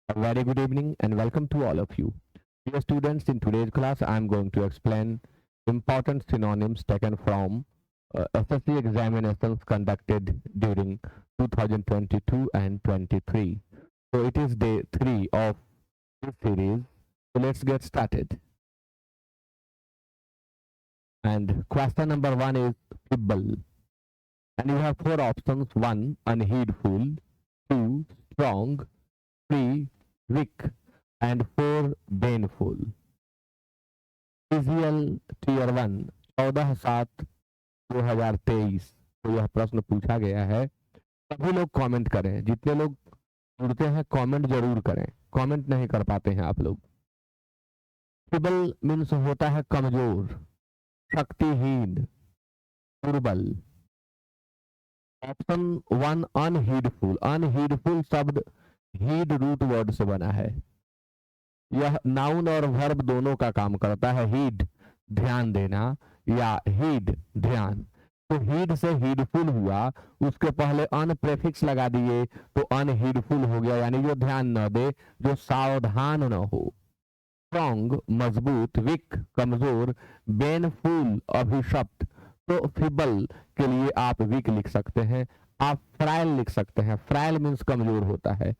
A very good evening and welcome to all of you. Dear students, in today's class, I am going to explain important synonyms taken from SSC examinations conducted during 2022 and 23. So it is day 3 of this series. So let's get started. And question number 1 is fibble. And you have 4 options. 1. Unheedful. 2. Strong. 3. Weak. And 4. Baneful. CGL tier 1 14/7/2023 तो यह प्रश्न पूछा गया है। सभी लोग comment करें, जितने लोग जुड़ते हैं कमेंट जरूर करें, कमेंट नहीं कर पाते हैं आप लोग। फिबल मीन्स होता है कमजोर, शक्तिहीन, दुर्बल। ऑप्शन 1 अनहीडफुल। अनहीडफुल शब्द हीड रूट वर्ड से बना है। यह नाउन और वर्ब दोनों का काम करता है। हीड ध्यान देना या हीड ध्यान, तो हीड से हीडफुल हुआ, उसके पहले अन प्रेफिक्स लगा दिए तो अनहीडफुल हो गया, यानी जो ध्यान न दे, जो सावधान न हो। स्ट्रॉन्ग मजबूत, वीक कमजोर, बेनफुल अभिशप्त। तो फिबल के लिए आप वीक लिख सकते हैं, आप फ्राइल लिख सकते हैं। फ्राइल मीन्स कमजोर होता है।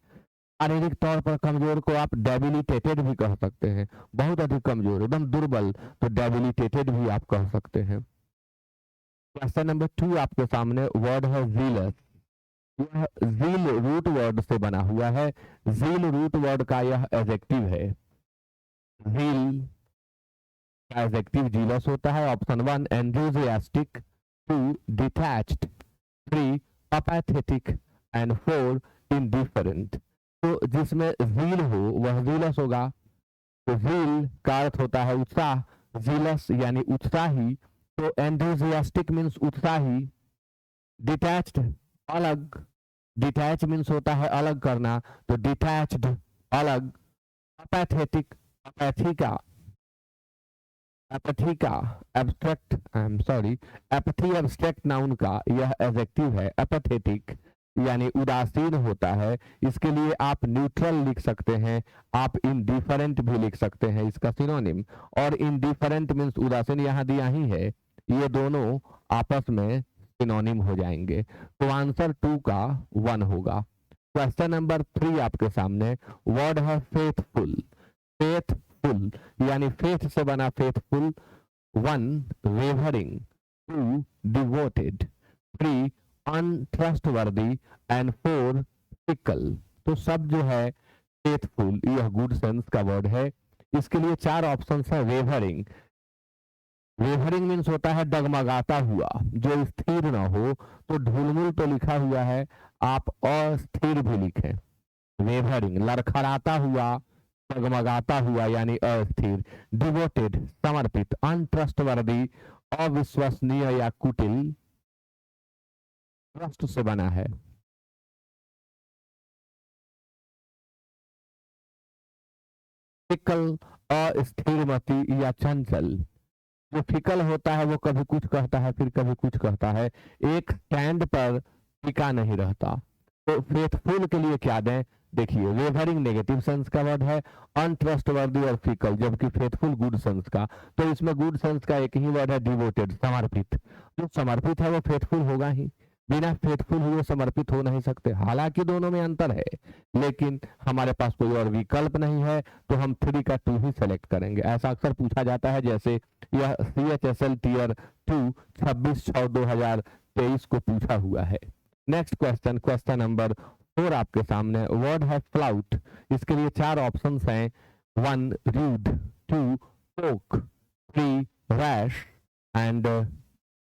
शारीरिक तौर पर कमजोर को आप डेबिलिटेटेड भी कह सकते हैं, बहुत अधिक कमजोर, एकदम दुर्बल, तो डेबिलिटेटेड भी आप कह सकते हैं। क्वेश्चन नंबर 2 आपके सामने वर्ड है जीलस। यह जील रूट वर्ड से बना हुआ है। जील रूट वर्ड का यह एडजेक्टिव है। जील का एडजेक्टिव जीलस होता है। Option 1 enthusiastic, 2 detached, 3 apathetic and 4 indifferent. तो जिसमें जील हो वह जीलस होगा। तो जील का अर्थ होता है उत्साह, जीलस यानी उत्साही, तो एंथुसियास्टिक मीन्स उत्साही, डिटैच्ड अलग, डिटैच मीन्स होता है अलग करना, तो डिटैच्ड अलग, अपैथेटिक अपैथी का, एपैथी का एब्स्ट्रैक्ट एपैथी एब्स्ट्रैक्ट नाउन का यह एडजेक्टिव है। एपैथेटिक यानी उदासीन होता है, इसके लिए आप न्यूट्रल लिख सकते हैं, आप इनडिफरेंट भी लिख सकते हैं इसका सिनोनिम। और इनडिफरेंट मीन्स उदासीन यहाँ दिया ही है, ये दोनों आपस में सिनोनिम हो जाएंगे। तो आंसर 2 का 1 होगा। क्वेश्चन नंबर 3 आपके सामने वर्ड है फेथफुल। फेथफुल यानी फेथ से बना faithful. 1 wavering, 2 devoted, 3 untrustworthy and 4 fickle. तो सब जो है फेथफुल यह गुड सेंस का वर्ड है। इसके लिए 4 ऑप्शन है। वेवरिंग, वेवरिंग मीन्स होता है डगमगाता हुआ, जो स्थिर ना हो, तो ढुलमुल तो लिखा हुआ है, आप अस्थिर भी लिखें। वेवरिंग लड़खड़ाता हुआ, डगमगाता हुआ यानी अस्थिर। डिवोटेड समर्पित, अनट्रस्टवर्दी अविश्वसनीय या कुटिल, ट्रस्ट से बना है। फिकल अस्थिरमती या चंचल। जो फिकल होता है वो कभी कुछ कहता है फिर कभी कुछ कहता है, एक स्टैंड पर टिका नहीं रहता। तो फेथफुल के लिए क्या दें? देखिए वेवरिंग नेगेटिव सेंस का वर्ड है, अनट्रस्टवर्दी और फिकल, जबकि फेथफुल गुड सेंस का। तो इसमें गुड सेंस का एक ही वर्ड है डिवोटेड, समर्पित। जो समर्पित है वो फेथफुल होगा ही, बिना फेथफुल हुए समर्पित हो नहीं सकते। हालांकि दोनों में अंतर है, लेकिन हमारे पास कोई और विकल्प नहीं है, तो हम 3 का 2 ही सेलेक्ट करेंगे। ऐसा अक्सर पूछा जाता है, जैसे यह CHSL टीयर 2 26/6/2023 को पूछा हुआ है। नेक्स्ट क्वेश्चन, क्वेश्चन नंबर 4 आपके सामने वर्ड है फ्लाउट। इसके लिए 4 ऑप्शन हैं। 1 rude, 2 poke, 3 rash and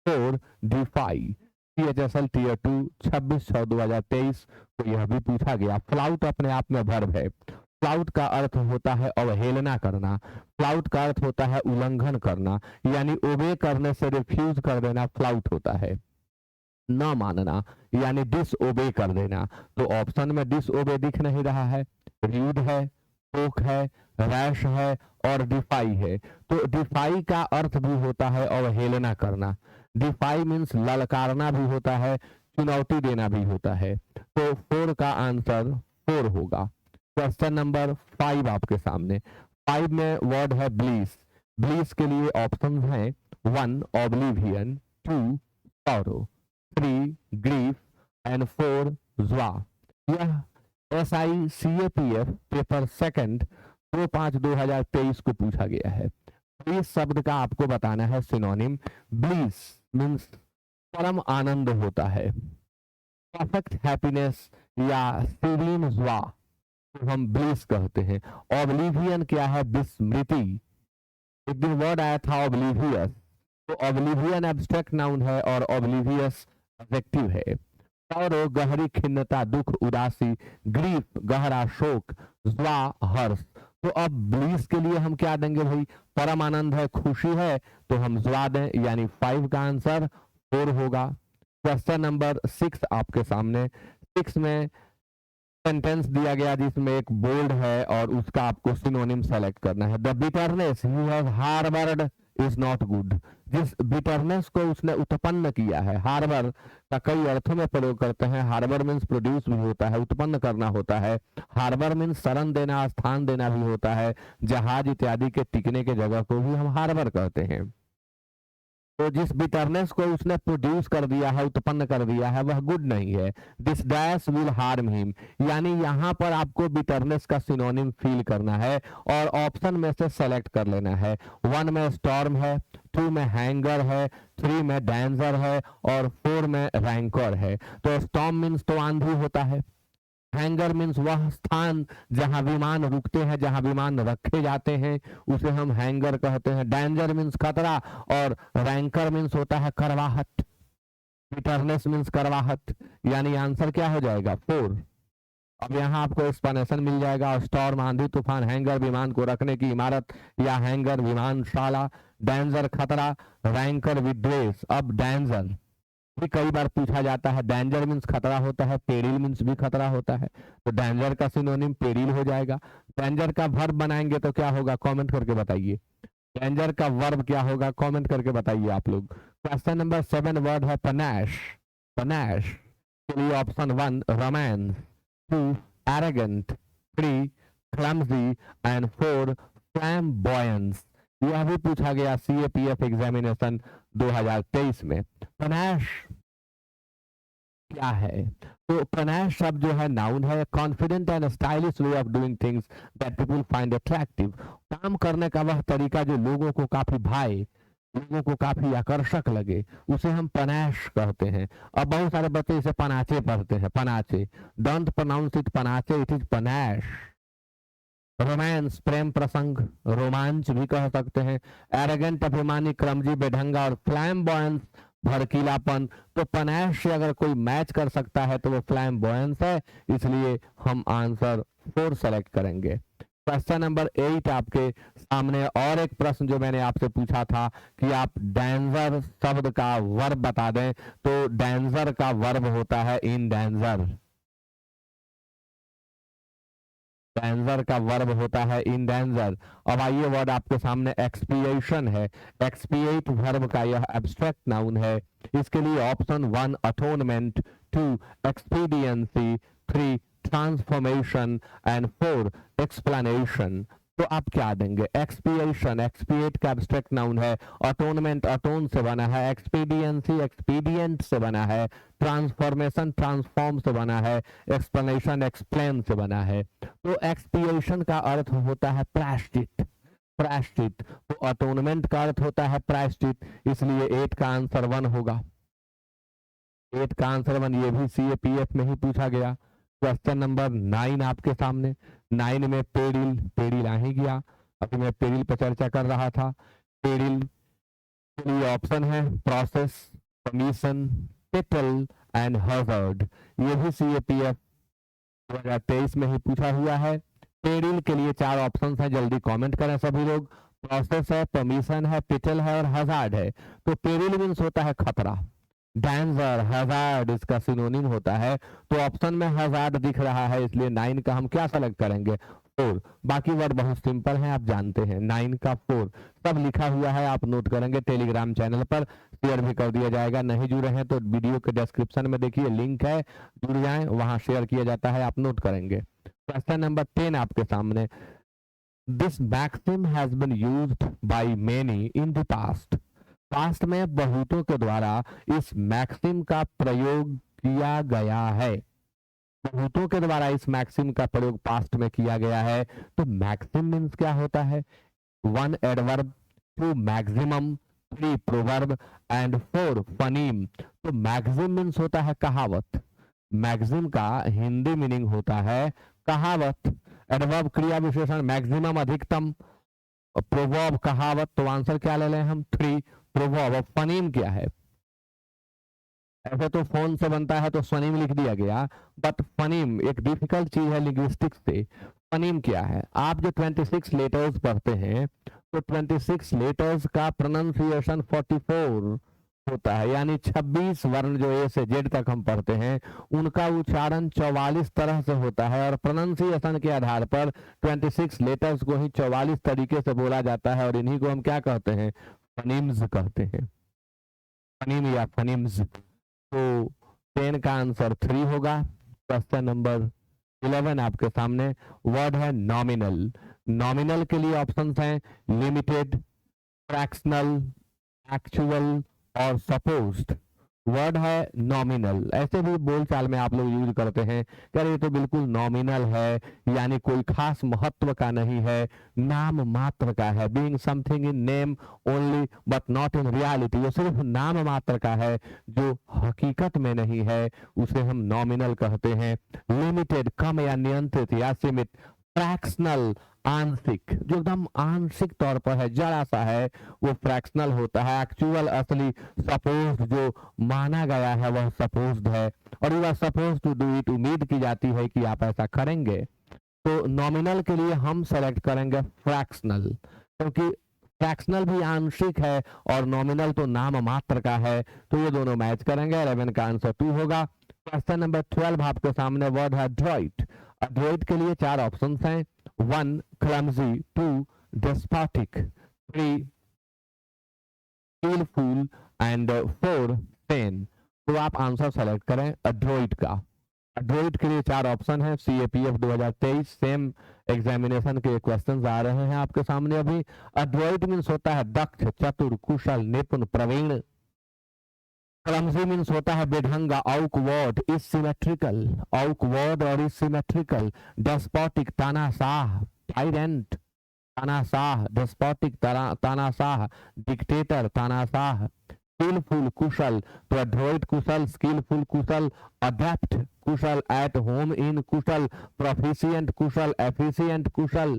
4 defy. CHSL tier 2 26/6/2023 को यह भी पूछा गया। फ्लाउट अपने आप में वर्ब है। फ्लाउट का अर्थ होता है अवहेलना करना, फ्लाउट का अर्थ होता है उल्लंघन करना, यानी ओबे करने से रिफ्यूज कर देना फ्लाउट होता है। न मानना यानी डिसओबे कर देना। तो ऑप्शन में डिसओबे दिख नहीं रहा है, रीड है, पोक है, रैश है और डिफाई है। तो डिफाई का अर्थ भी होता है अवहेलना करना। डिफाई मीन्स ललकारना भी होता है, चुनौती देना भी होता है। तो 4 का आंसर 4 होगा। क्वेश्चन नंबर 5 आपके सामने। 5 में वर्ड है ब्लीस। ब्लीस के लिए ऑप्शन है 1 ऑब्लिवियन, 2 सॉरो, 3 ग्रीफ एंड 4 ज्वा। यह SICAPF पेपर सेकंड 2/5/2023 को पूछा गया है। इस शब्द का आपको बताना है सिनोनिम। ब्लीस मीन्स परम आनंद होता है, परफेक्ट हैप्पीनेस या सीरीन ज्वा तो हम ब्लिस कहते हैं। ऑब्लिवियन क्या है? विस्मृति। एक दिन वर्ड आया था ऑब्लिवियस, तो ऑब्लिवियन एब्स्ट्रैक्ट नाउन है और ऑब्लिवियस एडजेक्टिव है। सौरो गहरी खिन्नता, दुख, उदासी। ग्रीफ गहरा शोक। ज्वा हर्ष। तो अब ब्लिस के लिए हम क्या देंगे भाई? परम आनंद है, खुशी है, तो हम ज्वा दें, यानी 5 का आंसर 4 होगा। क्वेश्चन नंबर 6 आपके सामने। 6 में सेंटेंस दिया गया जिसमें एक बोल्ड है और उसका आपको सिनोनिम सेलेक्ट करना है। The bitterness he has harboured is not good. जिस बिटरनेस को उसने उत्पन्न किया है, हार्बर का कई अर्थों में प्रयोग करते हैं। हार्बर मीन्स प्रोड्यूस भी होता है, उत्पन्न करना होता है। हार्बर मीन्स शरण देना, स्थान देना भी होता है। जहाज इत्यादि के टिकने के जगह को भी हम हार्बर कहते हैं। तो जिस बिटरनेस को उसने प्रोड्यूस कर दिया है, उत्पन्न कर दिया है, वह गुड नहीं है। This dash will harm him, यानी यहाँ पर आपको बिटरनेस का सिनोनिम फील करना है और ऑप्शन में से सेलेक्ट कर लेना है। 1 में स्टॉर्म है, 2 में हैंगर है, 3 में डेंजर है और 4 में रैंकर है। तो स्टॉर्म मीन्स तो आंधी होता है। हैंगर मीन्स वह स्थान जहां विमान रुकते हैं, जहां विमान रखे जाते हैं, उसे हम हैंगर कहते हैं। डेंजर मीन्स खतरा और रैंकर मीन्स होता है करवाहट। बिटरनेस मीन्स करवाहट, यानी आंसर क्या हो जाएगा? 4। अब यहाँ आपको एक्सप्लेनेशन मिल जाएगा। स्टॉर्म आंधी तूफान, हैंगर विमान को रखने की इमारत या हैंगर विमानशाला, डेंजर खतरा, रैंकर विद्वेष। अब डेंजर भी कई बार पूछा जाता है। डेंजर मीन्स खतरा होता है, पेरिल मीन्स भी खतरा होता है, तो डेंजर का सिनोनिम पेरिल हो जाएगा। डेंजर का वर्ब बनाएंगे तो क्या होगा? कमेंट करके बताइए। डेंजर का वर्ब क्या होगा? कमेंट करके बताइए आप लोग। क्वेश्चन नंबर 7 वर्ड है पनैश। पनैश के लिए option 1 romance, 2 arrogant, 3 clumsy and 4 फ्लैम्बॉयंस। यह भी पूछा गया CAPF एग्जामिनेशन 2023 में। पनैश क्या है? तो पनैश शब्द जो है नाउन है। Confident and stylish way of doing things that people find attractive. काम करने का वह तरीका जो लोगों को काफी भाए, लोगों को काफी आकर्षक लगे, उसे हम पनैश कहते हैं। अब बहुत सारे बच्चे इसे पनाचे पढ़ते हैं, panache. Don't pronounce it panache, it is panache. Romance प्रेम प्रसंग, रोमांच भी कह सकते हैं। एरोगेंट अभिमानी, क्रमजी बेढंगा और फ्लैम्बॉयंस भड़कीलापन। तो पनैश से अगर कोई मैच कर सकता है तो वो फ्लैम्बॉयंस है, इसलिए हम आंसर 4 सेलेक्ट करेंगे। क्वेश्चन नंबर 8 आपके सामने। और एक प्रश्न जो मैंने आपसे पूछा था कि आप डेंजर शब्द का वर्ब बता दें, तो डेंजर का वर्ब होता है इन डेंजर। डेंजर का वर्ब होता है इन डेंजर। अब आइए वर्ड आपके सामने एक्सपिएशन है। एक्सपिएट वर्ब का यह एब्स्ट्रैक्ट नाउन है। इसके लिए option 1 atonement, 2 expediency, 3 transformation and 4 explanation. तो आप क्या देंगे? एक्सपिएशन, एक्सपिएट का एब्स्ट्रैक्ट नाउन है। अटोनमेंट अटोन से बना है। एक्सपीडियंसी एक्सपीडियंट से बना है। ट्रांसफॉर्मेशन ट्रांसफॉर्म से बना है। एक्सप्लेनेशन एक्सप्लेन से बना है। तो एक्सपिएशन का अर्थ होता है प्रायश्चित, प्रायश्चित। तो अटोनमेंट का अर्थ होता है प्रायश्चित, इसलिए 8 का आंसर 1 होगा। 8 का आंसर 1, ये भी CAPF में ही पूछा गया। क्वेश्चन नंबर 9 आपके सामने। 9 में पेरिल, पेरिल आ ही गया, अभी मैं पेरिल पर चर्चा कर रहा था। पेरिल के लिए ऑप्शन है process, permission, petal and hazard. ये भी CAPF 2023 में ही पूछा हुआ है। पेरिल के लिए 4 ऑप्शन है, जल्दी कमेंट करें सभी लोग। प्रोसेस है, परमिशन है, पिटल है और हजार्ड है। तो पेरिल मीन्स होता है खतरा। डेंजर, हजार्ड इसका सिनोनिम होता है। तो ऑप्शन में हजार्ड दिख रहा है, इसलिए 9 का हम क्या सेलेक्ट करेंगे? 4। बाकी वर्ड बहुत सिंपल है, आप जानते हैं। 9 का 4 सब लिखा हुआ है, आप नोट करेंगे। टेलीग्राम चैनल पर शेयर भी कर दिया जाएगा। नहीं जुड़े हैं तो वीडियो के डिस्क्रिप्शन में देखिए लिंक है, जुड़ जाएं, वहां शेयर किया जाता है, आप नोट करेंगे। क्वेश्चन नंबर 10 आपके सामने, this maxim has been used by many in the past. Past में बहुतों के द्वारा इस मैक्सिम का प्रयोग किया गया है। बहुतों के द्वारा इस मैक्सिम का प्रयोग पास्ट में किया गया है। तो मैक्सिम मीन्स क्या होता है? 1 adverb, 2 maximum, 3 proverb and 4 phoneme. तो मैक्सिम मीन्स होता है कहावत। मैक्सिम का हिंदी मीनिंग होता है कहावत। एडवर्ब क्रिया विशेषण, मैक्सिमम अधिकतम, प्रोवर्ब कहावत। तो आंसर क्या ले लें हम? 3 प्रोवर्ब। फनीम क्या है? ऐसे तो फोन से बनता है तो स्वनिम लिख दिया गया, बट फनीम एक डिफिकल्ट चीज है लिंग्विस्टिक्स से। फनीम क्या है? आप जो 26 लेटर्स पढ़ते हैं तो 26 लेटर्स का प्रोनाउंसिएशन 44 होता है, यानी 26 वर्ण जो ए से जेड तक हम पढ़ते हैं उनका उच्चारण 44 तरह से होता है, और प्रोनाउंसिएशन के आधार पर 26 लेटर्स को ही 44 तरीके से बोला जाता है, और इन्हीं को हम क्या कहते हैं? फनीम्स कहते हैं। फनीम या फनीम्स। तो 10 का आंसर 3 होगा। क्वेश्चन नंबर 11 आपके सामने, वर्ड है नॉमिनल। नॉमिनल के लिए ऑप्शंस हैं लिमिटेड, फ्रैक्शनल, एक्चुअल और सपोज्ड। वर्ड है नॉमिनल। ऐसे भी बोलचाल में आप लोग यूज करते हैं कि अरे ये तो बिल्कुल नॉमिनल है, यानी कोई खास महत्व का नहीं है, नाम मात्र का है। Being something in name only but not in reality. वो सिर्फ नाम मात्र का है, जो हकीकत में नहीं है, उसे हम नॉमिनल कहते हैं। लिमिटेड कम या नियंत्रित या सीमित। फ्रैक्शनल आंशिक, जो एकदम आंशिक तौर पर है, जरा सा है, वो फ्रैक्शनल होता है। एक्चुअल असली। सपोज्ड जो माना गया है वह सपोज्ड है, और you are suppose to do it, उम्मीद की जाती है कि आप ऐसा करेंगे। तो नॉमिनल के लिए हम सेलेक्ट करेंगे फ्रैक्शनल, क्योंकि फ्रैक्शनल भी आंशिक है और नॉमिनल तो नाम मात्र का है, तो ये दोनों मैच करेंगे। 11 का आंसर 2 होगा। क्वेश्चन नंबर 12 आपके सामने, वर्ड है अड्रॉइट। अड्रॉइट के लिए 4 ऑप्शन हैं, 1 clumsy, 2 despotic, 3 skillful and 4 sane. तो आप आंसर सेलेक्ट करें अड्रॉइट का। अड्रॉइट के लिए 4 ऑप्शन है, CAPF 2023 सेम एग्जामिनेशन के क्वेश्चंस आ रहे हैं आपके सामने अभी। अड्रॉइट मीन्स होता है दक्ष, चतुर, कुशल, निपुण, प्रवीण। क्लमजी मीन्स होता है बेढंगा, ऑकवर्ड, इसिमेट्रिकल। ऑकवर्ड और इसिमेट्रिकल। डेस्पोटिक तानाशाह, टायरेंट, तानाशाह। डेस्पोटिक तानाशाह। डिक्टेटर, तानाशाह। स्किलफुल कुशल, तो एड्रॉइट कुशल, स्किलफुल कुशल, अडेप्ट कुशल, एट होम इन कुशल, प्रोफिशिएंट कुशल, एफिशिएंट कुशल।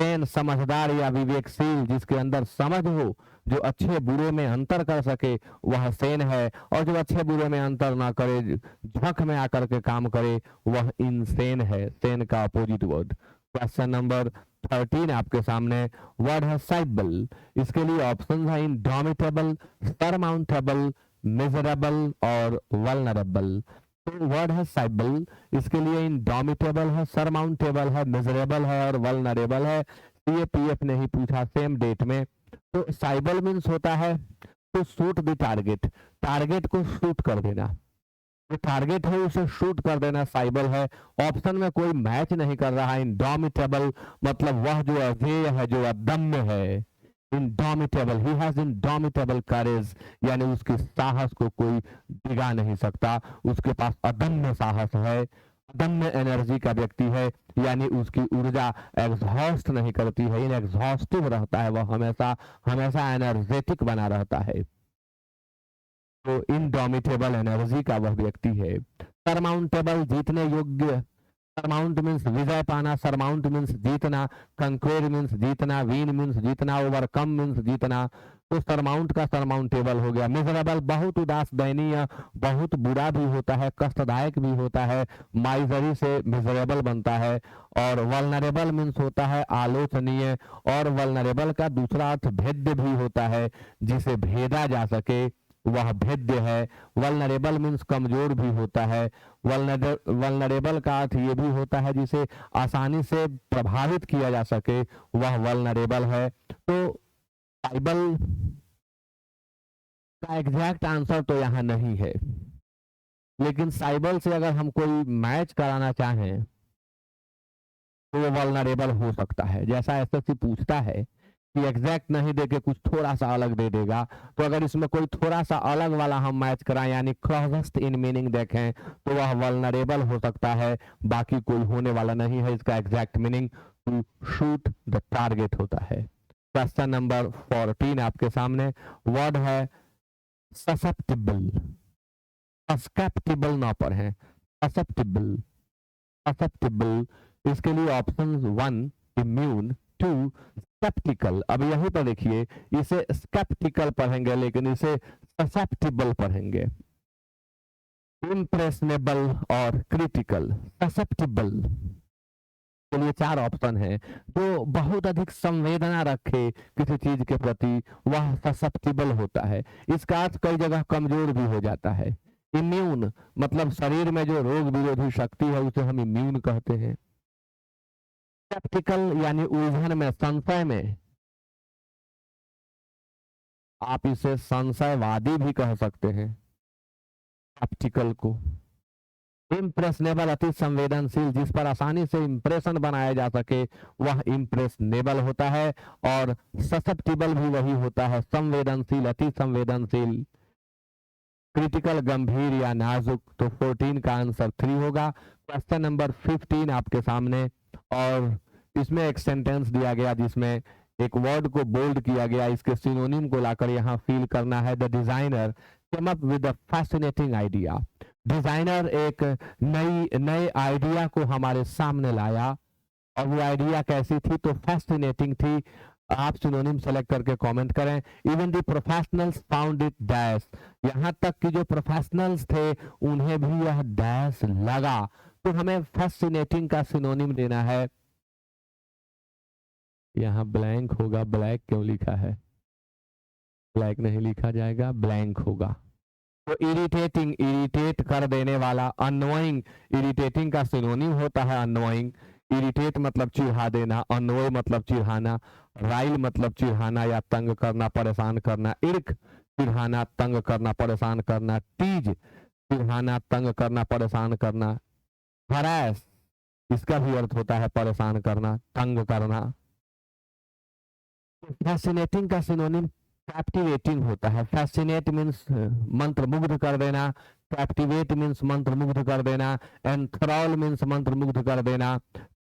सेन समझदार या विवेकशील, जिसके अंदर समझ हो, जो अच्छे बुरे में अंतर कर सके वह सेन है, और जो अच्छे बुरे में अंतर ना करे, झक में आकर के काम करे, वह इनसेन है। सेन का अपोजिट वर्ड। क्वेश्चन नंबर 13 आपके सामने, वर्ड है साइबल। इसके लिए ऑप्शन है इंडोमिटेबल, सरमाउंटेबल, मिजरेबल और वल्नरेबल। तो वर्ड है साइबल, इसके लिए इंडोमिटेबल है, सरमाउंटेबल है, मिजरेबल है और वल्नरेबल है। CAPF ने ही पूछा सेम डेट में। तो साइबल मीन्स होता है to shoot the target, target को शूट कर देना। जो टारगेट है उसे शूट कर देना साइबल है। ऑप्शन में कोई मैच नहीं कर रहा है। इंडोमिटेबल मतलब वह जो अजेय है, जो अदम्य है। इंडोमिटेबल, ही हैज इंडोमिटेबल करेज, यानी उसके साहस को कोई डिगा नहीं सकता। उसके पास अदम्य साहस है, अदम्य एनर्जी का व्यक्ति है, यानी उसकी ऊर्जा एग्जॉस्ट नहीं करती है, इन एग्जॉस्टिव रहता है, वह हमेशा हमेशा एनर्जेटिक बना रहता है। तो इनडोमिटेबल एनर्जी का वह व्यक्ति है। सरमाउंटेबल जीतने योग्य। सरमाउंट मीन्स विजय पाना, सरमाउंट मीन्स जीतना, कंक्वेर मीन्स जीतना, विन मीन्स जीतना, ओवरकम मीन्स जीतना। तो सरमाउंट का सरमाउंटेबल हो गया। मिजरेबल बहुत उदास, दयनीय, बहुत बुरा भी होता है, कष्टदायक भी होता है। माइजरी से मिजरेबल बनता है। और वल्नरेबल मीन्स होता है आलोचनीय, और वल्नरेबल का दूसरा अर्थ भेद्य भी होता है, जिसे भेदा जा सके वह भेद्य है। वल्नरेबल मीन्स कमजोर भी होता है। वल्नरेबल का अर्थ ये भी होता है जिसे आसानी से प्रभावित किया जा सके, वह वल्नरेबल है। तो साइबल का एग्जैक्ट आंसर तो यहाँ नहीं है, लेकिन साइबल से अगर हम कोई मैच कराना चाहें तो वो वल्नरेबल हो सकता है। जैसा एसएससी पूछता है कि एग्जैक्ट नहीं देके कुछ थोड़ा सा अलग दे देगा, तो अगर इसमें कोई थोड़ा सा अलग वाला हम मैच कराएं यानी क्लोजेस्ट इन मीनिंग देखें तो वह वल्नरेबल हो सकता है, बाकी कोई होने वाला नहीं है। इसका exact meaning to shoot the target होता है। क्वेश्चन नंबर 14 आपके सामने, वर्ड है ससेप्टिबल। सस्केप्टिबल ना पढ़ें, ससेप्टिबल। ससेप्टिबल, इसके लिए ऑप्शन 1 इम्यून, 2 स्केप्टिकल। अब यहीं पर देखिए, इसे स्केप्टिकल पढ़ेंगे लेकिन इसे ससेप्टिबल पढ़ेंगे। इम्प्रेशनेबल और क्रिटिकल। ससेप्टिबल के लिए 4 ऑप्शन है। जो बहुत अधिक संवेदना रखे किसी चीज के प्रति वह ससेप्टिबल होता है। इसका अर्थ कई जगह कमजोर भी हो जाता है। इम्यून मतलब शरीर में जो रोग विरोधी शक्ति है उसे हम इम्यून कहते हैं। स्केप्टिकल यानी उलझन में, संशय में, आप इसे संशयवादी भी कह सकते हैं स्केप्टिकल को। इम्प्रेशनेबल अति संवेदनशील, जिस पर आसानी से इंप्रेशन बनाया जा सके वह इम्प्रेशनेबल होता है। और ससेप्टिबल भी वही होता है, संवेदनशील, अति संवेदनशील। क्रिटिकल गंभीर या नाजुक। तो 14 का आंसर 3 होगा। क्वेश्चन नंबर 15 आपके सामने, और इसमें एक सेंटेंस दिया गया जिसमें एक वर्ड को बोल्ड किया गया, इसके सिनोनिम को लाकर यहाँ फील करना है। The designer came up with a fascinating idea. Designer एक नए आइडिया को हमारे सामने लाया, और वो आइडिया कैसी थी? तो फैसिनेटिंग थी। आप सिनोनिम सेलेक्ट करके कमेंट करें। Even the professionals found it dash, यहाँ तक कि जो प्रोफेशनल्स थे उन्हें भी यह डैश लगा। तो हमें फैसिनेटिंग का सिनोनिम देना है। यहाँ ब्लैंक होगा, ब्लैक क्यों लिखा है? ब्लैक नहीं लिखा जाएगा, ब्लैंक होगा। तो इरिटेटिंग, इरिटेट कर देने वाला। अनोइंग, इरिटेटिंग का सिनोनिम होता है अनोइंग। इरिटेट मतलब चिढ़ा देना, अनोय मतलब चिढ़ाना, राइल मतलब चिढ़ाना या तंग करना, परेशान करना, इर्क चिढ़ाना, तंग करना, परेशान करना, टीज चिढ़ाना, तंग करना, परेशान करना, हरास इसका भी अर्थ होता है परेशान करना, तंग करना। फैसिनेटिंग का सिनोनिम कैप्टिवेटिंग होता है। फैसिनेट मीन्स मंत्रमुग्ध कर देना, कैप्टिवेट मीन्स मंत्रमुग्ध कर देना, एंथ्रॉल मीन्स मंत्रमुग्ध कर देना,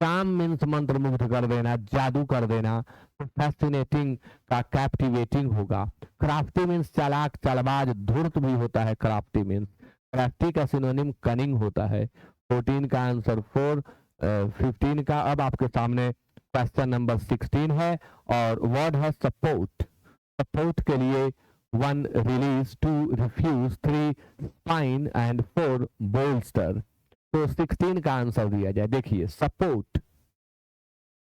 काम मीन्स मंत्रमुग्ध कर देना, जादू कर देना। तो फैसिनेटिंग का कैप्टिवेटिंग होगा। क्राफ्टी मीन्स चालाक, चालबाज, धूर्त भी होता है क्राफ्टी मीन्स। क्राफ्टी का सिनोनिम कनिंग होता है। 14 का आंसर 4। 15 का अब आपके सामने क्वेश्चन नंबर 16 है, और वर्ड है सपोर्ट। सपोर्ट के लिए 1 release, 2 refuse, 3 spine and 4 bolster. तो 16 का आंसर दिया जाए। देखिए सपोर्ट,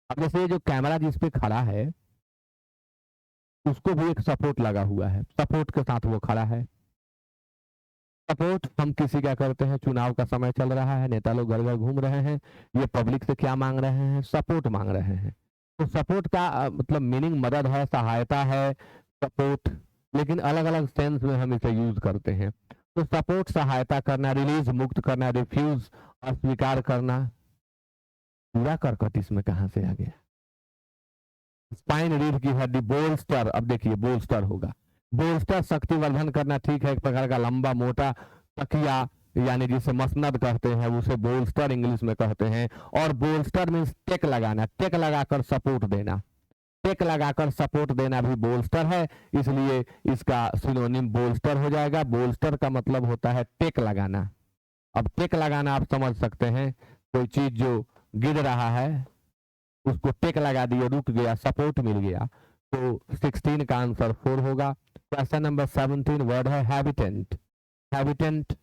अब जैसे जो कैमरा जिस पे खड़ा है उसको भी एक सपोर्ट लगा हुआ है, सपोर्ट के साथ वो खड़ा है। सपोर्ट हम किसी क्या करते हैं, चुनाव का समय चल रहा है, नेता लोग घर घर घूम रहे हैं, ये पब्लिक से क्या मांग रहे हैं? सपोर्ट मांग रहे हैं। तो सपोर्ट का मतलब मीनिंग मदद है, सहायता है, सपोर्ट, लेकिन अलग अलग सेंस में हम इसे यूज करते हैं। तो सपोर्ट सहायता करना, रिलीज मुक्त करना, रिफ्यूज अस्वीकार करना। पूरा करकट इसमें कहां से आ गया? स्पाइन रीढ़ की हड्डी। बोल्स्टर, अब देखिए बोल्स्टर होगा। बोल्स्टर शक्तिवर्धन करना, ठीक है, एक प्रकार का लंबा मोटा तकिया यानी जिसे मसनद कहते हैं उसे बोल्स्टर इंग्लिश में कहते हैं। और बोल्स्टर मीन्स टेक लगाना, टेक लगाकर सपोर्ट देना, टेक लगाकर सपोर्ट देना भी बोल्स्टर है, इसलिए इसका सिनोनिम बोल्स्टर हो जाएगा। बोल्स्टर का मतलब होता है टेक लगाना। अब टेक लगाना आप समझ सकते हैं, कोई चीज जो गिर रहा है उसको टेक लगा दिए, रुक गया, सपोर्ट मिल गया। तो 16 का आंसर 4 होगा। क्वेश्चन नंबर 17 वर्ड है हैबिटेंट। हैबिटेंट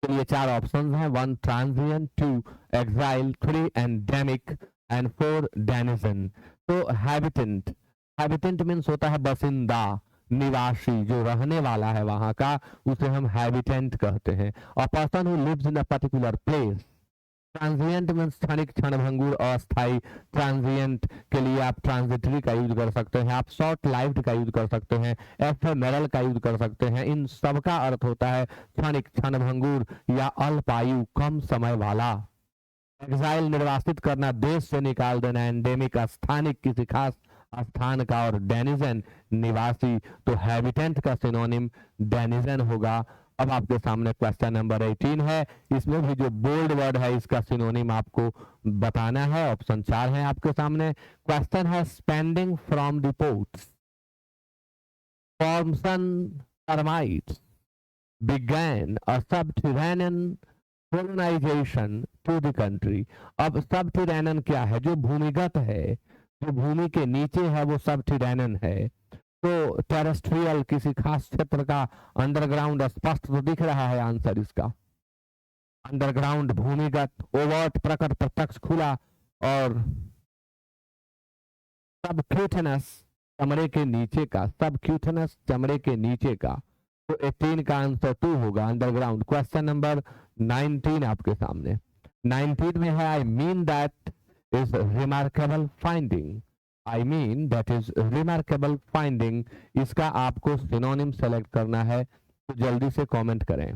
के लिए 4 ऑप्शन हैं। 1 transient, 2 exile, 3 endemic and 4 denizen. तो हैबिटेंट, हैबिटेंट मीन्स होता है बासिंदा, निवासी, जो रहने वाला है वहां का, उसे हम हैबिटेंट कहते हैं। A person who lives in a particular place. Transient means क्षणिक, क्षणभंगुर, अस्थायी। ट्रांजिएंट के लिए आप ट्रांजिटरी का यूज कर सकते हैं, आप शॉर्ट लाइव्ड का यूज कर सकते हैं, एफेमेरल का यूज कर सकते हैं। इन सबका अर्थ होता है क्षणिक, क्षणभंगुर या अल्पायु, कम समय वाला। एक्साइल निर्वासित करना, देश से निकाल देना। एंडेमिक स्थानिक, किसी खास स्थान का। और डेनिजन निवासी, तो हैबिटेंट का सिनोनिम डेनिजन होगा। अब आपके सामने क्वेश्चन नंबर 18 है। इसमें भी जो बोल्ड वर्ड है इसका सिनोनिम आपको बताना है। ऑप्शन 4 है आपके सामने। क्वेश्चन है spending from the ports, Thomson termites began a subterranean colonization to the country। अब सबटेरेनन क्या है? जो भूमिगत है, जो भूमि के नीचे है वो सबटेरेनन है। तो टेरेस्ट्रियल, किसी खास क्षेत्र का। अंडरग्राउंड, स्पष्ट तो दिख रहा है आंसर इसका। अंडरग्राउंड, भूमिगत। ओवर्ट, प्रकट, प्रत्यक्ष, खुला। और सबक्यूटेनस, चमड़े के नीचे का। सबक्यूटेनस, चमड़े के नीचे का। तो 18 का आंसर 2 होगा, अंडरग्राउंड। क्वेश्चन नंबर 19 आपके सामने। 19 में है I mean that is remarkable finding. I mean that is remarkable finding, इसका आपको सिनोनिम सेलेक्ट करना है। तो जल्दी से कमेंट करें।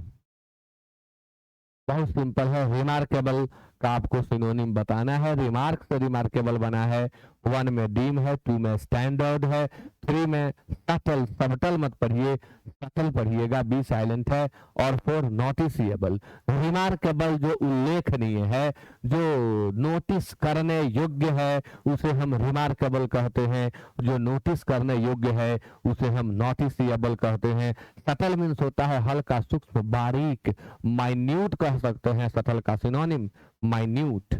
बहुत सिंपल है। रिमार्केबल का आपको सिनोनिम बताना है। रिमार्क से रिमार्केबल बना है। 1 में डीम है, 2 में स्टैंडर्ड है, 3 में सटल, सबटल मत पढ़िए, सटल पढ़िएगा, बी साइलेंट है। और 4 नोटिसिएबल। रिमार्केबल जो उल्लेखनीय है, जो नोटिस करने योग्य है, उसे हम रिमार्केबल कहते हैं। जो नोटिस करने योग्य है उसे हम नोटिसिएबल कहते हैं। सटल मीन्स होता है हल्का, सूक्ष्म, बारीक। माइन्यूट कह सकते हैं सटल का सिनोनिम, माइन्यूट।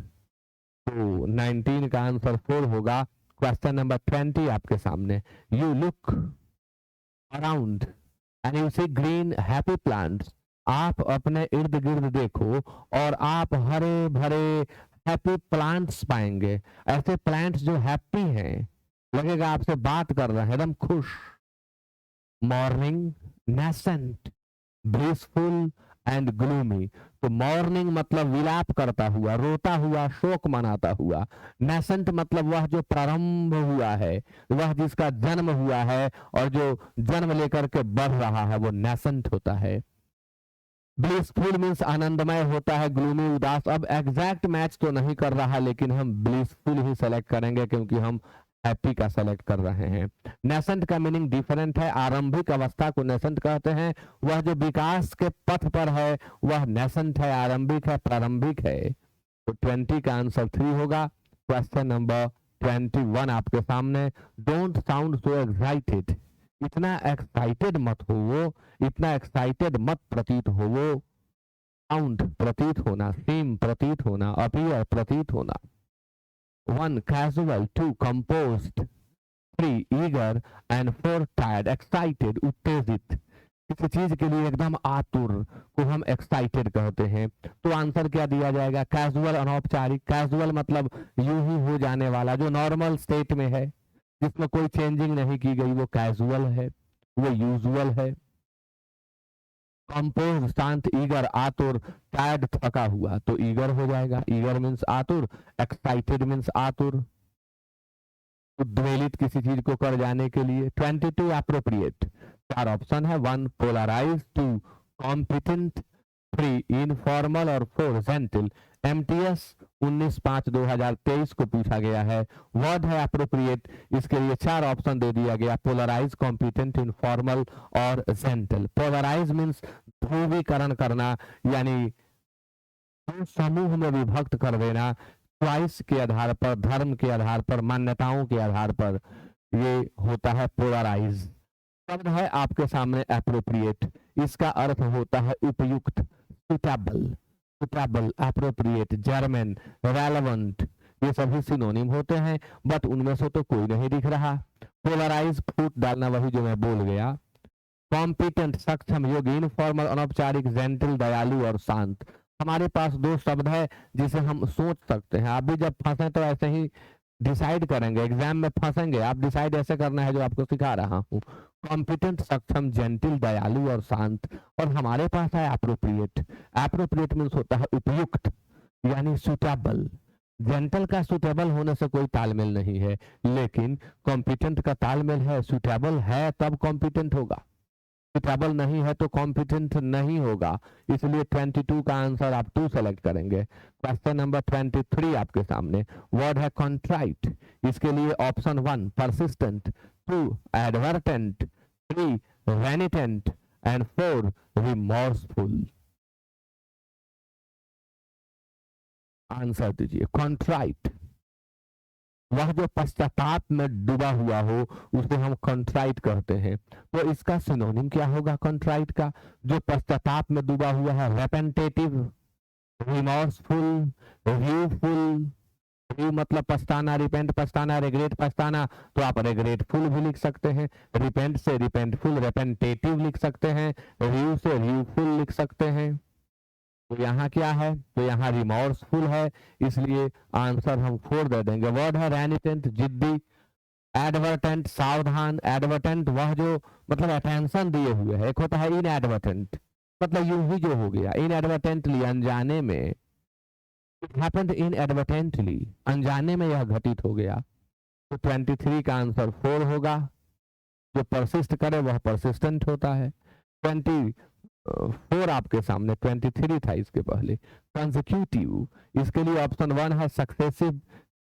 तो 19 का आंसर 4 होगा। क्वेश्चन नंबर 20 आपके सामने। You look around and you see green happy plants. आप अपने इर्द गिर्द देखो और आप हरे भरे हैप्पी प्लांट्स पाएंगे। ऐसे प्लांट्स जो हैप्पी हैं, लगेगा आपसे बात कर रहे हैं, एकदम खुश। Morning, nascent, blissful and gloomy. तो मॉर्निंग मतलब विलाप करता हुआ, रोता हुआ, शोक मनाता हुआ। नेसेंट मतलब वह जो प्रारंभ हुआ है, वह जिसका जन्म हुआ है और जो जन्म लेकर के बढ़ रहा है, वो नेसेंट होता है। ब्लिसफुल मीन्स आनंदमय होता है, ग्लूमी उदास। अब एग्जैक्ट मैच तो नहीं कर रहा, लेकिन हम ब्लिसफुल ही सेलेक्ट करेंगे क्योंकि हम हैप्पी का सेलेक्ट कर रहे हैं। नेसेंट का मीनिंग डिफरेंट है। आरंभिक अवस्था को नेसेंट कहते हैं। वह जो विकास के पथ पर है वह नेसेंट है, आरंभिक है, प्रारंभिक है। तो 20 का आंसर 3 होगा। क्वेश्चन नंबर 21 आपके सामने। Don't sound so excited. इतना एक्साइटेड मत हो वो, इतना एक्साइटेड मत प्रतीत हो वो। साउंड प्रतीत होना, सीम प्रतीत होना, अपीयर प्रतीत होना। 1 casual, 2 composed, 3 eager and 4 tired। Excited, उत्तेजित, किसी चीज के लिए एकदम आतुर को हम एक्साइटेड कहते हैं। तो आंसर क्या दिया जाएगा? कैजुअल, अनौपचारिक। कैजुअल मतलब यूं ही हो जाने वाला, जो नॉर्मल स्टेट में है, जिसमें कोई चेंजिंग नहीं की गई, वो कैजुअल है, वो यूजुअल है। कंपोज, शांत, ईगर, आतुर, टायर्ड, थका हुआ, तो ईगर हो जाएगा। ईगर मीन्स आतुर, एक्साइटेड मीन्स आतुर, उद्वेलित, किसी चीज को कर जाने के लिए। 22 अप्रोप्रिएट। 4 ऑप्शन है। 1 पोलराइज, 2 कॉम्पिटेंट, 3 इनफॉर्मल और 4 जेंटल। एमटीएस 19/5/2023 को पूछा गया है। वर्ड है अप्रोप्रिएट, इसके लिए 4 ऑप्शन दे दिया गया, पोलराइज, कॉम्पिटेंट, इनफॉर्मल और जेंटल। पोलराइज मीन्स ध्रुवीकरण करना, यानी समूह में विभक्त कर देना, च्वाइस के आधार पर, धर्म के आधार पर, मान्यताओं के आधार पर, ये होता है पोलराइज। शब्द है आपके सामने एप्रोप्रिएट, इसका अर्थ होता है उपयुक्त, suitable. Suitable, appropriate, German, relevant, ये सभी सिनोनिम होते हैं, बट उनमें से तो कोई नहीं दिख रहा। पोलराइज, फूट डालना, वही जो मैं बोल गया। कॉम्पिटेंट, सक्षम, योग्य। इनफॉर्मल, अनौपचारिक, जेंटल, दयालु और शांत। हमारे पास 2 शब्द है जिसे हम सोच सकते हैं। आप भी जब फंसे तो ऐसे ही डिसाइड करेंगे, एग्जाम में फंसेंगे आप, डिसाइड ऐसे करना है जो आपको सिखा रहा हूँ। कॉम्पिटेंट, सक्षम, जेंटिल, दयालु और शांत। और हमारे पास है एप्रोप्रिएट। एप्रोप्रिएट मीन्स होता है उपयुक्त, यानी सुटेबल। जेंटल का सुटेबल होने से कोई तालमेल नहीं है, लेकिन कॉम्पिटेंट का तालमेल है। सुटेबल है तब कॉम्पिटेंट होगा। सुटेबल नहीं है तो कॉम्पिटेंट नहीं होगा, इसलिए 22 का आंसर आप 2 सेलेक्ट करेंगे। क्वेश्चन नंबर 23 आपके सामने, वर्ड है कंट्राइट, इसके लिए option 1 persistent, 2 advertent, 3 रेनिटेंट and 4 remorseful. Answer दीजिए। कंट्राइट, वह जो पश्चाताप में डूबा हुआ हो उसे हम कंट्राइट कहते हैं। तो इसका सिनोनिम क्या होगा कंट्राइट का? जो पश्चाताप में डूबा हुआ है, रेपेंटेटिव, रिमोर्सफुल, रिव्यूफुल। रिव्यू मतलब पछताना, रिपेंट पछताना, रिग्रेट पछताना, तो आप रिग्रेटफुल भी लिख सकते हैं। रिपेंट से रिपेंटफुल, रेपेंटेटिव लिख सकते हैं। रिव्यू से रिव्यूफुल लिख सकते हैं। तो यहाँ क्या है? तो यहाँ रिमोर्सफुल है, इसलिए आंसर हम 4 दे देंगे। वर्ड है रेनिटेंट, जिद्दी, एडवर्टेंट सावधान। एडवर्टेंट वह जो मतलब अटेंशन दिए हुए है, एक होता है इनएडवर्टेंट, मतलब यूं ही जो हो गया, इनएडवर्टेंटली अनजाने में, इट हैपेंड इनएडवर्टेंटली, अनजाने में यह घटित हो गया। तो 23 का आंसर 4 होगा। जो परसिस्ट करे वह परसिस्टेंट होता है। 24 आपके सामने, 23 था इसके पहले। कंसेक्यूटिव, इसके लिए ऑप्शन 1 है सक्सेसिव,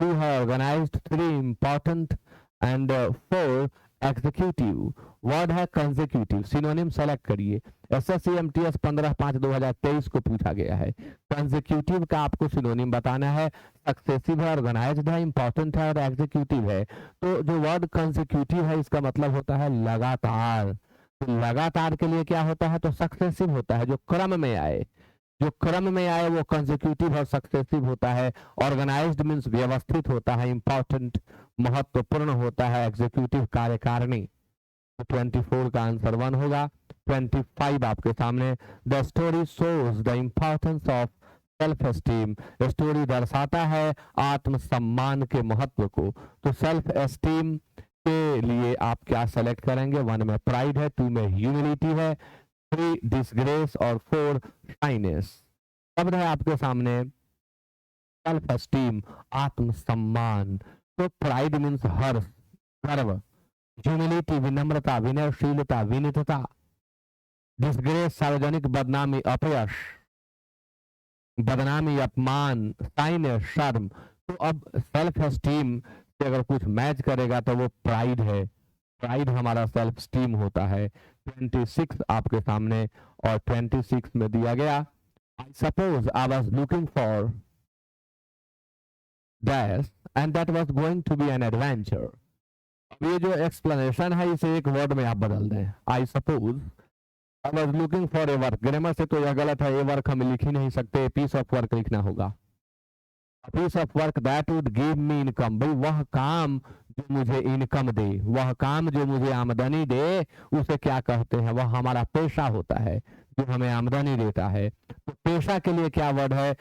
2 है organised, 3 important and 4 executive. Word है कंसेक्यूटिव, सिनोनिम सेलेक्ट करिए। SSC-MTS 15/5/2023 को पूछा गया है। कंसेक्यूटिव का आपको सिनोनिम बताना है। सक्सेसिव है, ऑर्गेनाइज्ड है, इंपॉर्टेंट है और एग्जीक्यूटिव है। तो जो वर्ड कंसेक्यूटिव है इसका मतलब होता है लगातार। तो लगातार के लिए क्या होता है? तो सक्सेसिव होता है, जो क्रम में आए, जो क्रम में आए वो कंसेक्यूटिव और सक्सेसिव होता है। ऑर्गेनाइज्ड मींस व्यवस्थित होता है, इंपॉर्टेंट महत्वपूर्ण होता है, एग्जीक्यूटिव कार्यकारिणी। तो 24 का आंसर 1 होगा। 25 आपके सामने, the story shows the importance of self esteem. Story दर्शाता है आत्मसम्मान के महत्व को। तो सेल्फ एस्टीम के लिए आप क्या सेलेक्ट करेंगे? 1 में प्राइड है, 2 में ह्यूमिलिटी है, 3 डिसग्रेस और 4 शाइनेस। शब्द है आपके सामने सेल्फ एस्टीम, आत्मसम्मान। तो प्राइड मीन्स हर्ष, गर्व, ह्यूमिलिटी विनम्रता, विनयशीलता, विनीतता, डिसग्रेस सार्वजनिक बदनामी, अपयश, बदनामी, अपमान, शाइनेस, शर्म। तो अब सेल्फ एस्टीम से अगर कुछ मैच करेगा तो वो प्राइड है। प्राइड हमारा सेल्फ स्टीम होता है। 26 आपके सामने, और 26 में दिया गया, I suppose I was looking for dash and that was going to be an adventure. अब ये जो एक्सप्लेनेशन है इसे एक वर्ड में आप बदल दें। आई suppose I was looking for a work, grammar से तो यह गलत है, ए वर्क हम लिख ही नहीं सकते, पीस ऑफ वर्क लिखना होगा। Piece of work that would give me income, भाई वह काम जो मुझे इनकम दे, वह काम जो मुझे आमदनी दे, उसे क्या कहते हैं? वह हमारा पेशा होता है जो हमें आमदनी देता है। तो पेशा के लिए क्या वर्ड है?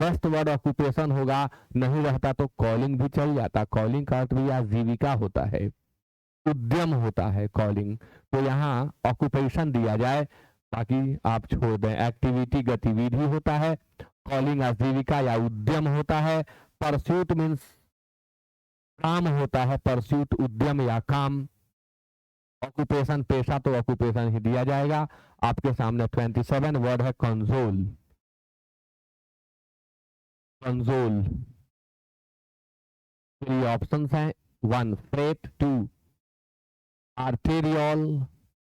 बेस्ट वर्ड ऑक्यूपेशन होगा, नहीं रहता तो कॉलिंग भी चल जाता। कॉलिंग का अर्थ भी आजीविका होता है, उद्यम होता है कॉलिंग। तो यहाँ ऑक्यूपेशन दिया जाए, बाकी आप छोड़ दें। एक्टिविटी गतिविधि होता है, कॉलिंग आजीविका या उद्यम होता है। परस्यूट मीन्स काम होता है, परस्यूट उद्यम या काम। ऑक्यूपेशन पेशा, तो ऑक्यूपेशन ही दिया जाएगा। आपके सामने 27 वर्ड है कंसोल। कंसोल 3 ऑप्शंस हैं, 1 फ्रेट, 2 आर्टेरियल,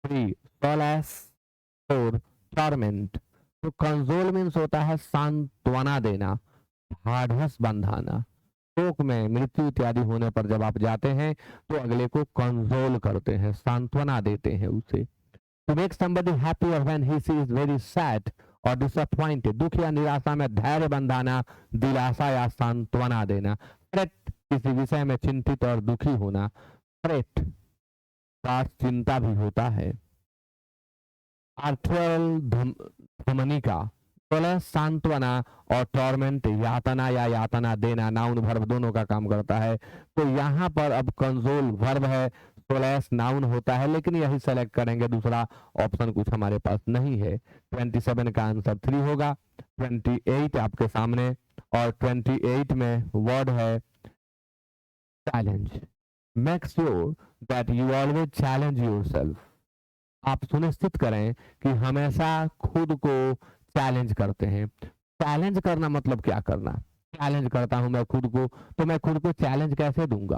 3 सोलस, 4 टॉर्मेंट। तो कंसोल मीन्स होता है सांत्वना देना, ढाढ़स बंधाना। शोक में, मृत्यु इत्यादि होने पर जब आप जाते हैं तो अगले को कंसोल करते हैं, सांत्वना देते हैं उसे। टू मेक समबडी हैप्पी और when he she is very sad और डिसअपॉइंटेड, दुख या निराशा में धैर्य बंधाना, दिलासा या सांत्वना देना। फ्रेट, किसी विषय में चिंतित और दुखी होना। फ्रेट का चिंता भी होता है। आर्ट्रियल धमनी का, प्लस सांत्वना, और टॉर्मेंट यातना या यातना देना, नाउन वर्ब दोनों का काम करता है। तो यहाँ पर अब कंसोल वर्ब है, सोलस नाउन होता है, लेकिन यही सेलेक्ट करेंगे, दूसरा ऑप्शन कुछ हमारे पास नहीं है। 27 का आंसर 3 होगा। 28 आपके सामने, और 28 में वर्ड है challenge. Make sure that you always challenge yourself. आप सुनिश्चित करें कि हमेशा खुद को चैलेंज करते हैं। चैलेंज करना मतलब क्या करना? चैलेंज करता हूं मैं खुद को, तो मैं खुद को चैलेंज कैसे दूंगा?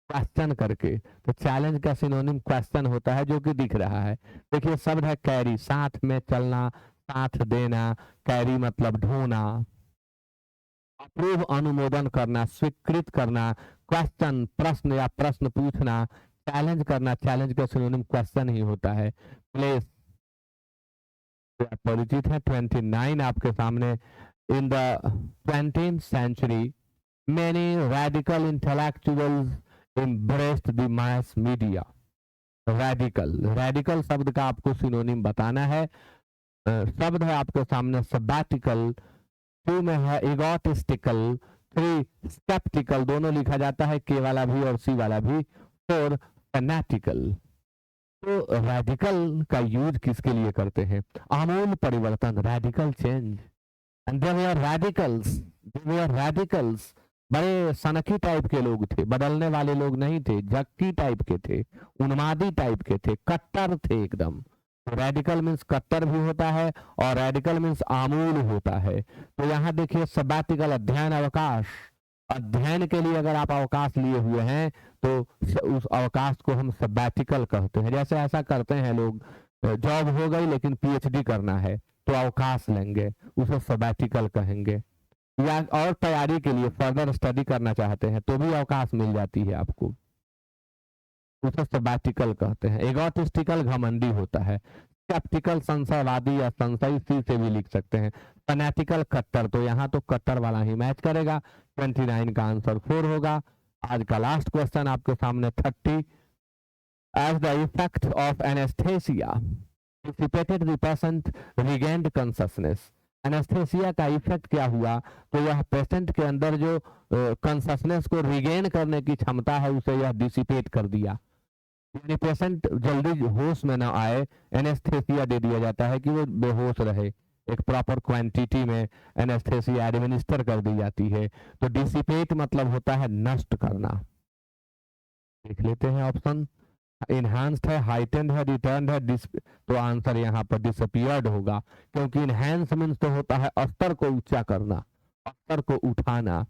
क्वेश्चन करके। तो चैलेंज का सिनोनिम क्वेश्चन होता है, जो कि दिख रहा है। देखिए शब्द है कैरी, साथ में चलना, साथ देना। कैरी मतलब ढोना। अप्रूव अनुमोदन करना, स्वीकृत करना। क्वेश्चन प्रश्न या प्रश्न पूछना। चैलेंज करना, चैलेंज का सिनोनिम क्वेश्चन ही होता है। प्लेस परिचित है। 29 आपके सामने। In the 20th century many radical intellectuals embraced the mass media। Radical, radical शब्द का आपको सिनोनिम बताना है। शब्द है आपके सामने सबैटिकल, 2 में है इगोटिस्टिकल, 3 स्केप्टिकल, दोनों लिखा जाता है, के वाला भी और सी वाला भी, 4 फैनेटिकल। तो रेडिकल का यूज किसके लिए करते हैं? आमूल परिवर्तन, radical change. And they were radicals, they were radicals. बड़े सनकी टाइप के लोग थे, बदलने वाले लोग नहीं थे, जक्की टाइप के थे, उन्मादी टाइप के थे, कट्टर थे एकदम। तो रेडिकल मीन्स कट्टर भी होता है और रेडिकल मीन्स आमूल होता है। तो यहाँ देखिए सबैटिकल, अध्ययन अवकाश। अध्ययन के लिए अगर आप अवकाश लिए हुए हैं तो उस अवकाश को हम सबैटिकल कहते हैं। जैसे ऐसा करते हैं लोग, जॉब हो गई लेकिन पीएचडी करना है तो अवकाश लेंगे, उसे सबैटिकल कहेंगे। या और तैयारी के लिए फर्दर स्टडी करना चाहते हैं तो भी अवकाश मिल जाती है आपको, उसे सबैटिकल कहते हैं। एगोटिस्टिकल घमंडी होता है। स्केप्टिकल संशयवादी या संशयी, सी से भी लिख सकते हैं। फैनेटिकल कट्टर, तो यहाँ तो कट्टर वाला ही मैच करेगा। 29 का आंसर 4 होगा। आज का लास्ट क्वेश्चन आपके सामने 30। As the effect of anaesthesia dissipated the patient regained consciousness. Anaesthesia का इफेक्ट क्या हुआ? तो यह पेशेंट के अंदर जो कॉन्शसनेस को रिगेन करने की क्षमता है उसे यह डिसिपेट कर दिया, यानी पेशेंट जल्दी होश में ना आए, एनेस्थेसिया दे दिया जाता है कि वो बेहोश रहे। एक प्रॉपर क्वांटिटी में एनेस्थेसिया एडमिनिस्टर कर दी जाती है। तो डिसिपेट मतलब होता है नष्ट करना। देख लेते हैं ऑप्शन। इनहांस्ड है, हाइटेंड है, रिटर्न है, तो आंसर यहाँ पर डिसअपियर्ड होगा, क्योंकि इनहेंस मीन्स तो होता है स्तर को ऊंचा करना, स्तर को उठाना।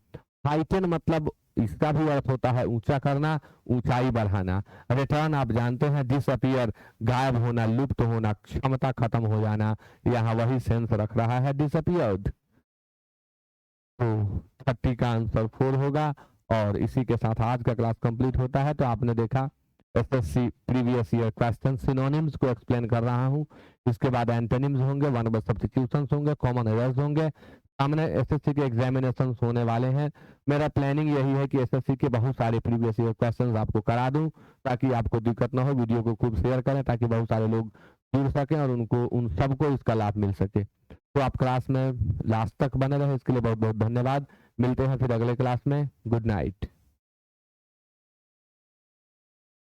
हाइटेन मतलब इसका भी अर्थ होता है ऊंचा करना, ऊंचाई बढ़ाना। रिटर्न आप जानते हैं, डिसअपियर गायब होना, लुप्त होना, क्षमता खत्म हो जाना, यहाँ वही सेंस रख रहा है डिसअपियर्ड। तो 30 का आंसर 4 होगा। और इसी के साथ आज का क्लास कंप्लीट होता है। तो आपने देखा SSC previous year question, synonyms को एक्सप्लेन कर रहा हूं। इसके बाद एंटोनिम्स होंगे, वन वर्ड सब्स्टिट्यूशंस होंगे, कॉमन एरर्स होंगे। सामने एसएससी के एग्जामिनेशन होने वाले हैं। मेरा प्लानिंग यही है कि एसएससी के बहुत सारे प्रीवियस ईयर क्वेश्चंस आपको करा दूं, ताकि आपको दिक्कत ना हो। वीडियो को खूब शेयर करें ताकि बहुत सारे लोग जुड़ सकें और उनको उन सबको इसका लाभ मिल सके। तो आप क्लास में लास्ट तक बने रहे, इसके लिए बहुत बहुत धन्यवाद। मिलते हैं फिर अगले क्लास में। Good night.